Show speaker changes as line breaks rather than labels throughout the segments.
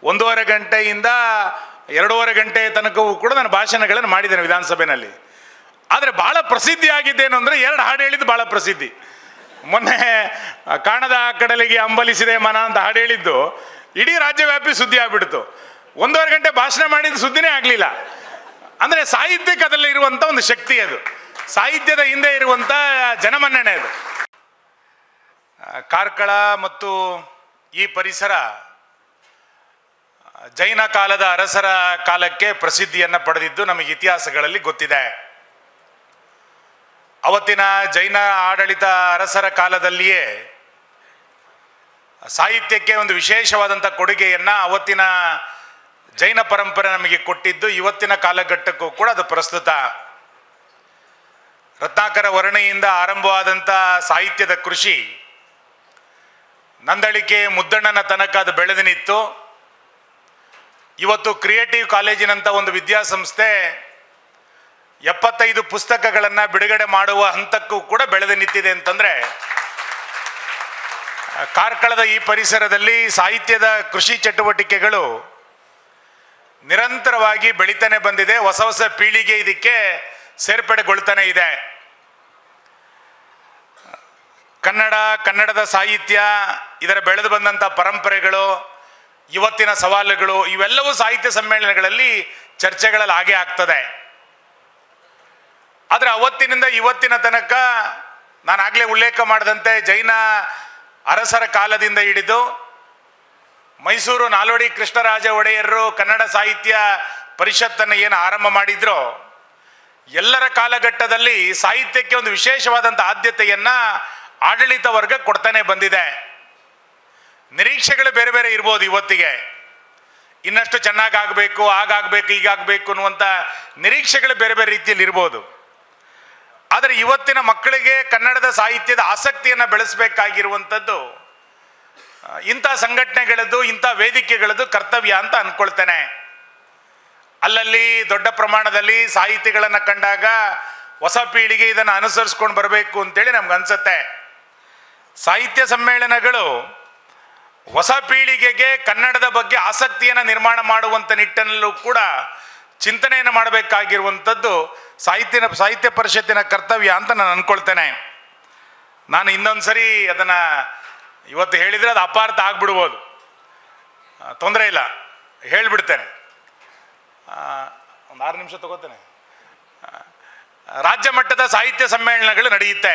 1.5 ಗಂಟೆಯಿಂದ 2.5 ಗಂಟೆ ತನಕವೂ ಕೂಡ ನಾನು ಭಾಷಣಗಳನ್ನು ಮಾಡಿದ್ದೇನೆ ವಿಧಾನಸಭೆಯಲ್ಲಿ. ಆದರೆ ಭಾಳ ಪ್ರಸಿದ್ಧಿ ಆಗಿದ್ದೇನು ಅಂದರೆ 2 ಹಾಡು ಹೇಳಿದ್ದು ಭಾಳ ಪ್ರಸಿದ್ಧಿ. ಮೊನ್ನೆ ಕಾಣದ ಕಡಲಿಗೆ ಅಂಬಲಿಸಿದೆ ಮನ ಅಂತ ಹಾಡು ಹೇಳಿದ್ದು ಇಡೀ ರಾಜ್ಯವ್ಯಾಪಿ ಸುದ್ದಿ ಆಗ್ಬಿಡ್ತು. 1.5 ಗಂಟೆ ಭಾಷಣ ಮಾಡಿದ ಸುದ್ದಿನೇ ಆಗಲಿಲ್ಲ. ಅಂದರೆ ಸಾಹಿತ್ಯಕ್ಕೆ ಅದರಲ್ಲಿ ಇರುವಂಥ ಒಂದು ಶಕ್ತಿ, ಅದು ಸಾಹಿತ್ಯದ ಹಿಂದೆ ಇರುವಂಥ ಜನಮನ್ನಣೆ ಅದು. ಕಾರ್ಕಳ ಮತ್ತು ಈ ಪರಿಸರ ಜೈನ ಕಾಲದ ಅರಸರ ಕಾಲಕ್ಕೆ ಪ್ರಸಿದ್ಧಿಯನ್ನು ಪಡೆದಿದ್ದು ನಮಗೆ ಇತಿಹಾಸಗಳಲ್ಲಿ ಗೊತ್ತಿದೆ. ಅವತ್ತಿನ ಜೈನ ಆಡಳಿತ ಅರಸರ ಕಾಲದಲ್ಲಿಯೇ ಸಾಹಿತ್ಯಕ್ಕೆ ಒಂದು ವಿಶೇಷವಾದಂಥ ಕೊಡುಗೆಯನ್ನು ಅವತ್ತಿನ ಜೈನ ಪರಂಪರೆ ನಮಗೆ ಕೊಟ್ಟಿದ್ದು ಇವತ್ತಿನ ಕಾಲಘಟ್ಟಕ್ಕೂ ಕೂಡ ಅದು ಪ್ರಸ್ತುತ. ರತ್ನಾಕರ ವರ್ಣೆಯಿಂದ ಆರಂಭವಾದಂಥ ಸಾಹಿತ್ಯದ ಕೃಷಿ ನಂದಳಿಕೆ ಮುದ್ದಣ್ಣನ ತನಕ ಅದು ಬೆಳೆದು ನಿಂತು. ಇವತ್ತು ಕ್ರಿಯೇಟಿವ್ ಕಾಲೇಜಿನಂಥ ಒಂದು ವಿದ್ಯಾಸಂಸ್ಥೆ 75 ಪುಸ್ತಕಗಳನ್ನು ಬಿಡುಗಡೆ ಮಾಡುವ ಹಂತಕ್ಕೂ ಕೂಡ ಬೆಳೆದು ನಿಂತಿದೆ ಅಂತಂದರೆ ಕಾರ್ಕಳದ ಈ ಪರಿಸರದಲ್ಲಿ ಸಾಹಿತ್ಯದ ಕೃಷಿ ಚಟುವಟಿಕೆಗಳು ನಿರಂತರವಾಗಿ ಬೆಳೀತಾನೆ ಬಂದಿದೆ. ಹೊಸ ಹೊಸ ಪೀಳಿಗೆ ಇದಕ್ಕೆ ಸೇರ್ಪಡೆಗೊಳ್ತಾನೆ ಇದೆ. ಕನ್ನಡದ ಸಾಹಿತ್ಯ, ಇದರ ಬೆಳೆದು ಬಂದಂಥ ಪರಂಪರೆಗಳು, ಇವತ್ತಿನ ಸವಾಲುಗಳು, ಇವೆಲ್ಲವೂ ಸಾಹಿತ್ಯ ಸಮ್ಮೇಳನಗಳಲ್ಲಿ ಚರ್ಚೆಗಳಲ್ಲಿ ಹಾಗೆ ಆಗ್ತದೆ. ಆದರೆ ಅವತ್ತಿನಿಂದ ಇವತ್ತಿನ ತನಕ ನಾನು ಆಗಲೇ ಉಲ್ಲೇಖ ಮಾಡಿದಂತೆ ಜೈನ ಅರಸರ ಕಾಲದಿಂದ ಹಿಡಿದು ಮೈಸೂರು ನಾಲ್ವಡಿ ಕೃಷ್ಣರಾಜ ಒಡೆಯರು ಕನ್ನಡ ಸಾಹಿತ್ಯ ಪರಿಷತ್ತನ್ನು ಏನು ಆರಂಭ ಮಾಡಿದ್ರೋ ಎಲ್ಲರ ಕಾಲಘಟ್ಟದಲ್ಲಿ ಸಾಹಿತ್ಯಕ್ಕೆ ಒಂದು ವಿಶೇಷವಾದಂಥ ಆದ್ಯತೆಯನ್ನು ಆಡಳಿತ ವರ್ಗ ಕೊಡ್ತಾನೆ ಬಂದಿದೆ. ನಿರೀಕ್ಷೆಗಳು ಬೇರೆ ಬೇರೆ ಇರ್ಬೋದು. ಇವತ್ತಿಗೆ ಇನ್ನಷ್ಟು ಚೆನ್ನಾಗಾಗಬೇಕು, ಆಗಾಗಬೇಕು, ಹೀಗಾಗಬೇಕು ಅನ್ನುವಂಥ ನಿರೀಕ್ಷೆಗಳು ಬೇರೆ ಬೇರೆ ರೀತಿಯಲ್ಲಿ ಇರ್ಬೋದು. ಆದರೆ ಇವತ್ತಿನ ಮಕ್ಕಳಿಗೆ ಕನ್ನಡದ ಸಾಹಿತ್ಯದ ಆಸಕ್ತಿಯನ್ನು ಬೆಳೆಸಬೇಕಾಗಿರುವಂಥದ್ದು ಇಂಥ ಸಂಘಟನೆಗಳದ್ದು, ಇಂಥ ವೇದಿಕೆಗಳದ್ದು ಕರ್ತವ್ಯ ಅಂತ ಅಂದ್ಕೊಳ್ತೇನೆ. ಅಲ್ಲಲ್ಲಿ ದೊಡ್ಡ ಪ್ರಮಾಣದಲ್ಲಿ ಸಾಹಿತಿಗಳನ್ನು ಕಂಡಾಗ ಹೊಸ ಪೀಳಿಗೆ ಇದನ್ನು ಅನುಸರಿಸ್ಕೊಂಡು ಬರಬೇಕು ಅಂತೇಳಿ ನಮ್ಗೆ ಅನ್ಸುತ್ತೆ. ಸಾಹಿತ್ಯ ಸಮ್ಮೇಳನಗಳು ಹೊಸ ಪೀಳಿಗೆಗೆ ಕನ್ನಡದ ಬಗ್ಗೆ ಆಸಕ್ತಿಯನ್ನು ನಿರ್ಮಾಣ ಮಾಡುವಂಥ ನಿಟ್ಟಿನಲ್ಲೂ ಕೂಡ ಚಿಂತನೆಯನ್ನು ಮಾಡಬೇಕಾಗಿರುವಂಥದ್ದು ಸಾಹಿತ್ಯ ಪರಿಷತ್ತಿನ ಕರ್ತವ್ಯ ಅಂತ ನಾನು ಅಂದ್ಕೊಳ್ತೇನೆ. ನಾನು ಇನ್ನೊಂದು ಸರಿ ಅದನ್ನು ಇವತ್ತು ಹೇಳಿದರೆ ಅದು ಅಪಾರ್ಥ ಆಗ್ಬಿಡ್ಬೋದು, ತೊಂದರೆ ಇಲ್ಲ, ಹೇಳಿಬಿಡ್ತೇನೆ. ಒಂದು 6 ನಿಮಿಷ ತಗೋತೇನೆ. ರಾಜ್ಯ ಮಟ್ಟದ ಸಾಹಿತ್ಯ ಸಮ್ಮೇಳನಗಳು ನಡೆಯುತ್ತೆ.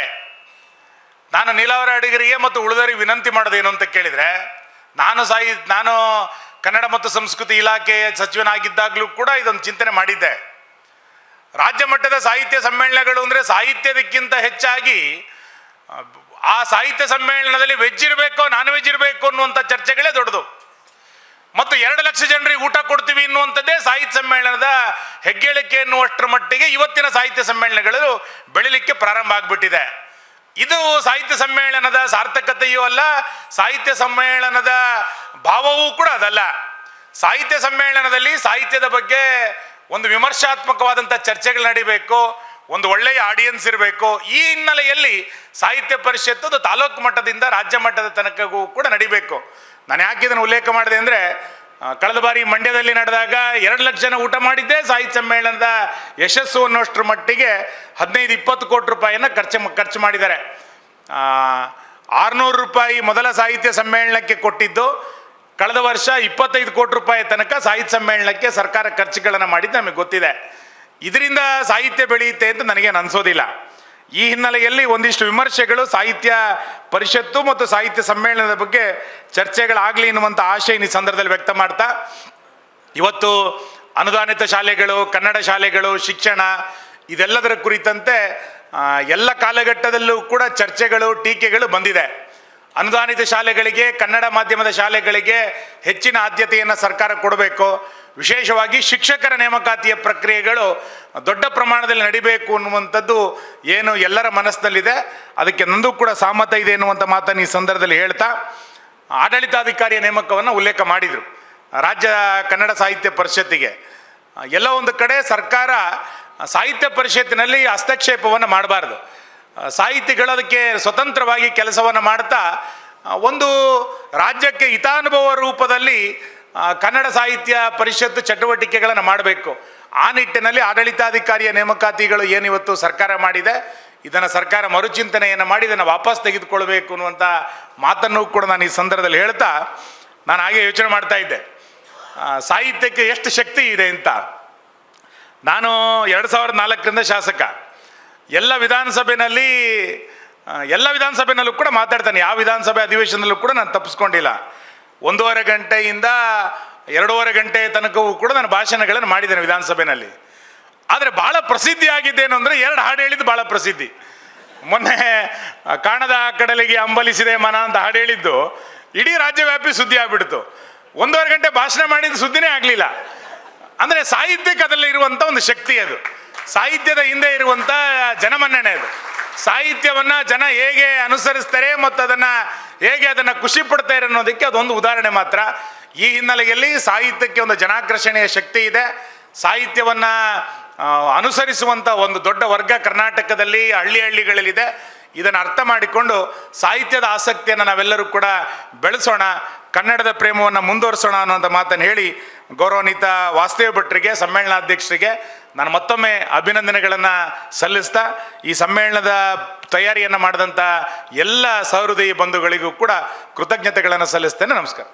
ನಾನು ನೀಲಾವರ ಅಡಿಗರಿಗೆ ಮತ್ತು ಉಳಿದವರಿಗೆ ವಿನಂತಿ ಮಾಡೋದೇನು ಅಂತ ಕೇಳಿದರೆ, ನಾನು ಕನ್ನಡ ಮತ್ತು ಸಂಸ್ಕೃತಿ ಇಲಾಖೆಯ ಸಚಿವನಾಗಿದ್ದಾಗಲೂ ಕೂಡ ಇದೊಂದು ಚಿಂತನೆ ಮಾಡಿದ್ದೆ. ರಾಜ್ಯ ಮಟ್ಟದ ಸಾಹಿತ್ಯ ಸಮ್ಮೇಳನಗಳು ಅಂದರೆ ಸಾಹಿತ್ಯದಕ್ಕಿಂತ ಹೆಚ್ಚಾಗಿ ಆ ಸಾಹಿತ್ಯ ಸಮ್ಮೇಳನದಲ್ಲಿ ವೆಜ್ ಇರಬೇಕು, ನಾನ್ ವೆಜ್ ಇರಬೇಕು ಅನ್ನುವಂಥ ಚರ್ಚೆಗಳೇ ದೊಡ್ಡದು. ಮತ್ತು 2 ಲಕ್ಷ ಜನರಿಗೆ ಊಟ ಕೊಡ್ತೀವಿ ಅನ್ನುವಂಥದ್ದೇ ಸಾಹಿತ್ಯ ಸಮ್ಮೇಳನದ ಹೆಗ್ಗಳಿಕೆ ಎನ್ನುವಷ್ಟರ ಮಟ್ಟಿಗೆ ಇವತ್ತಿನ ಸಾಹಿತ್ಯ ಸಮ್ಮೇಳನಗಳು ಬೆಳಿಲಿಕ್ಕೆ ಪ್ರಾರಂಭ ಆಗಿಬಿಟ್ಟಿದೆ. ಇದು ಸಾಹಿತ್ಯ ಸಮ್ಮೇಳನದ ಸಾರ್ಥಕತೆಯೂ ಅಲ್ಲ, ಸಾಹಿತ್ಯ ಸಮ್ಮೇಳನದ ಭಾವವೂ ಕೂಡ ಅದಲ್ಲ. ಸಾಹಿತ್ಯ ಸಮ್ಮೇಳನದಲ್ಲಿ ಸಾಹಿತ್ಯದ ಬಗ್ಗೆ ಒಂದು ವಿಮರ್ಶಾತ್ಮಕವಾದಂಥ ಚರ್ಚೆಗಳು ನಡಿಬೇಕು, ಒಂದು ಒಳ್ಳೆಯ ಆಡಿಯನ್ಸ್ ಇರಬೇಕು. ಈ ಹಿನ್ನೆಲೆಯಲ್ಲಿ ಸಾಹಿತ್ಯ ಪರಿಷತ್ತು ತಾಲೂಕು ಮಟ್ಟದಿಂದ ರಾಜ್ಯ ಮಟ್ಟದ ತನಕವೂ ಕೂಡ ನಡಿಬೇಕು. ನಾನು ಯಾಕೆ ಇದನ್ನು ಉಲ್ಲೇಖ ಮಾಡಿದೆ ಅಂದರೆ, ಕಳೆದ ಬಾರಿ ಮಂಡ್ಯದಲ್ಲಿ ನಡೆದಾಗ 2 ಲಕ್ಷ ಜನ ಊಟ ಮಾಡಿದ್ದೇ ಸಾಹಿತ್ಯ ಸಮ್ಮೇಳನದ ಯಶಸ್ಸು ಅನ್ನೋಷ್ಟರ ಮಟ್ಟಿಗೆ 15-20 ಕೋಟಿ ರೂಪಾಯಿಯನ್ನು ಖರ್ಚು ಮಾಡಿದ್ದಾರೆ. 600 ರೂಪಾಯಿ ಮೊದಲ ಸಾಹಿತ್ಯ ಸಮ್ಮೇಳನಕ್ಕೆ ಕೊಟ್ಟಿದ್ದು, ಕಳೆದ ವರ್ಷ 25 ಕೋಟಿ ರೂಪಾಯಿ ತನಕ ಸಾಹಿತ್ಯ ಸಮ್ಮೇಳನಕ್ಕೆ ಸರ್ಕಾರ ಖರ್ಚುಗಳನ್ನು ಮಾಡಿದ್ದು ನಮಗೆ ಗೊತ್ತಿದೆ. ಇದರಿಂದ ಸಾಹಿತ್ಯ ಬೆಳೆಯುತ್ತೆ ಅಂತ ನನಗೇನು ಅನಿಸೋದಿಲ್ಲ. ಈ ಹಿನ್ನೆಲೆಯಲ್ಲಿ ಒಂದಿಷ್ಟು ವಿಮರ್ಶೆಗಳು ಸಾಹಿತ್ಯ ಪರಿಷತ್ತು ಮತ್ತು ಸಾಹಿತ್ಯ ಸಮ್ಮೇಳನದ ಬಗ್ಗೆ ಚರ್ಚೆಗಳಾಗಲಿ ಎನ್ನುವಂಥ ಆಶಯ ಈ ಸಂದರ್ಭದಲ್ಲಿ ವ್ಯಕ್ತ ಮಾಡ್ತಾ, ಇವತ್ತು ಅನುದಾನಿತ ಶಾಲೆಗಳು, ಕನ್ನಡ ಶಾಲೆಗಳು, ಶಿಕ್ಷಣ ಇದೆಲ್ಲದರ ಕುರಿತಂತೆ ಎಲ್ಲ ಕಾಲಘಟ್ಟದಲ್ಲೂ ಕೂಡ ಚರ್ಚೆಗಳು, ಟೀಕೆಗಳು ಬಂದಿದೆ. ಅನುದಾನಿತ ಶಾಲೆಗಳಿಗೆ, ಕನ್ನಡ ಮಾಧ್ಯಮದ ಶಾಲೆಗಳಿಗೆ ಹೆಚ್ಚಿನ ಆದ್ಯತೆಯನ್ನು ಸರ್ಕಾರ ಕೊಡಬೇಕು. ವಿಶೇಷವಾಗಿ ಶಿಕ್ಷಕರ ನೇಮಕಾತಿಯ ಪ್ರಕ್ರಿಯೆಗಳು ದೊಡ್ಡ ಪ್ರಮಾಣದಲ್ಲಿ ನಡಿಬೇಕು ಅನ್ನುವಂಥದ್ದು ಏನು ಎಲ್ಲರ ಮನಸ್ಸಿನಲ್ಲಿದೆ, ಅದಕ್ಕೆ ನಂದು ಕೂಡ ಸಹಮತ ಇದೆ ಎನ್ನುವಂಥ ಮಾತನ್ನು ಈ ಸಂದರ್ಭದಲ್ಲಿ ಹೇಳ್ತಾ, ಆಡಳಿತಾಧಿಕಾರಿಯ ನೇಮಕವನ್ನು ಉಲ್ಲೇಖ ಮಾಡಿದರು ರಾಜ್ಯ ಕನ್ನಡ ಸಾಹಿತ್ಯ ಪರಿಷತ್ತಿಗೆ. ಎಲ್ಲ ಒಂದು ಕಡೆ ಸರ್ಕಾರ ಸಾಹಿತ್ಯ ಪರಿಷತ್ತಿನಲ್ಲಿ ಹಸ್ತಕ್ಷೇಪವನ್ನು ಮಾಡಬಾರ್ದು. ಸಾಹಿತಿಗಳು ಅದಕ್ಕೆ ಸ್ವತಂತ್ರವಾಗಿ ಕೆಲಸವನ್ನು ಮಾಡ್ತಾ ಒಂದು ರಾಜ್ಯಕ್ಕೆ ಹಿತಾನುಭವ ರೂಪದಲ್ಲಿ ಕನ್ನಡ ಸಾಹಿತ್ಯ ಪರಿಷತ್ತು ಚಟುವಟಿಕೆಗಳನ್ನು ಮಾಡಬೇಕು. ಆ ನಿಟ್ಟಿನಲ್ಲಿ ಆಡಳಿತಾಧಿಕಾರಿಯ ನೇಮಕಾತಿಗಳು ಏನಿವತ್ತು ಸರ್ಕಾರ ಮಾಡಿದೆ, ಇದನ್ನು ಸರ್ಕಾರ ಮರುಚಿಂತನೆಯನ್ನು ಮಾಡಿ ಇದನ್ನು ವಾಪಸ್ ತೆಗೆದುಕೊಳ್ಬೇಕು ಅನ್ನುವಂಥ ಮಾತನ್ನು ಕೂಡ ನಾನು ಈ ಸಂದರ್ಭದಲ್ಲಿ ಹೇಳ್ತಾ, ನಾನು ಹಾಗೆ ಯೋಚನೆ ಮಾಡ್ತಾ ಇದ್ದೆ ಸಾಹಿತ್ಯಕ್ಕೆ ಎಷ್ಟು ಶಕ್ತಿ ಇದೆ ಅಂತ. ನಾನು 2004ರಿಂದ ಶಾಸಕ. ಎಲ್ಲ ವಿಧಾನಸಭೆನಲ್ಲೂ ಕೂಡ ಮಾತಾಡ್ತಾನೆ. ಯಾವ ವಿಧಾನಸಭೆ ಅಧಿವೇಶನದಲ್ಲೂ ಕೂಡ ನಾನು ತಪ್ಪಿಸ್ಕೊಂಡಿಲ್ಲ. 1.5 ಗಂಟೆಯಿಂದ 2.5 ಗಂಟೆ ತನಕವೂ ಕೂಡ ನಾನು ಭಾಷಣಗಳನ್ನು ಮಾಡಿದ್ದೇನೆ ವಿಧಾನಸಭೆಯಲ್ಲಿ. ಆದರೆ ಭಾಳ ಪ್ರಸಿದ್ಧಿ ಆಗಿದ್ದೇನು ಅಂದರೆ 2 ಹಾಡು ಹೇಳಿದ್ದು ಭಾಳ ಪ್ರಸಿದ್ಧಿ. ಮೊನ್ನೆ ಕಾಣದ ಕಡಲಿಗೆ ಹಂಬಲಿಸಿದೆ ಮನ ಅಂತ ಹಾಡು ಹೇಳಿದ್ದು ಇಡೀ ರಾಜ್ಯವ್ಯಾಪಿ ಸುದ್ದಿ ಆಗಿಬಿಡ್ತು. 1.5 ಗಂಟೆ ಭಾಷಣ ಮಾಡಿದ ಸುದ್ದಿನೇ ಆಗಲಿಲ್ಲ. ಅಂದರೆ ಸಾಹಿತ್ಯಕ್ಕೆ ಅದರಲ್ಲಿ ಇರುವಂಥ ಒಂದು ಶಕ್ತಿ ಅದು, ಸಾಹಿತ್ಯದ ಹಿಂದೆ ಇರುವಂಥ ಜನಮನ್ನಣೆ ಅದು. ಸಾಹಿತ್ಯವನ್ನು ಜನ ಹೇಗೆ ಅನುಸರಿಸ್ತಾರೆ ಮತ್ತು ಹೇಗೆ ಅದನ್ನು ಖುಷಿ ಪಡ್ತಾರೆ ಅನ್ನೋದಕ್ಕೆ ಅದೊಂದು ಉದಾಹರಣೆ ಮಾತ್ರ. ಈ ಹಿನ್ನೆಲೆಯಲ್ಲಿ ಸಾಹಿತ್ಯಕ್ಕೆ ಒಂದು ಜನಾಕರ್ಷಣೆಯ ಶಕ್ತಿ ಇದೆ. ಸಾಹಿತ್ಯವನ್ನು ಅನುಸರಿಸುವಂಥ ಒಂದು ದೊಡ್ಡ ವರ್ಗ ಕರ್ನಾಟಕದಲ್ಲಿ ಹಳ್ಳಿಗಳಿದೆ. ಇದನ್ನು ಅರ್ಥ ಮಾಡಿಕೊಂಡು ಸಾಹಿತ್ಯದ ಆಸಕ್ತಿಯನ್ನು ನಾವೆಲ್ಲರೂ ಕೂಡ ಬೆಳೆಸೋಣ, ಕನ್ನಡದ ಪ್ರೇಮವನ್ನು ಮುಂದುವರಿಸೋಣ ಅನ್ನೋಂಥ ಮಾತನ್ನು ಹೇಳಿ, ಗೌರವಾನ್ವಿತ ವಾಸುದೇವ ಭಟ್ರಿಗೆ, ಸಮ್ಮೇಳನಾಧ್ಯಕ್ಷರಿಗೆ ನಾನು ಮತ್ತೊಮ್ಮೆ ಅಭಿನಂದನೆಗಳನ್ನು ಸಲ್ಲಿಸ್ತಾ, ಈ ಸಮ್ಮೇಳನದ ತಯಾರಿಯನ್ನು ಮಾಡಿದಂಥ ಎಲ್ಲ ಸಹೃದಯಿ ಬಂಧುಗಳಿಗೂ ಕೂಡ ಕೃತಜ್ಞತೆಗಳನ್ನು ಸಲ್ಲಿಸ್ತೇನೆ. ನಮಸ್ಕಾರ.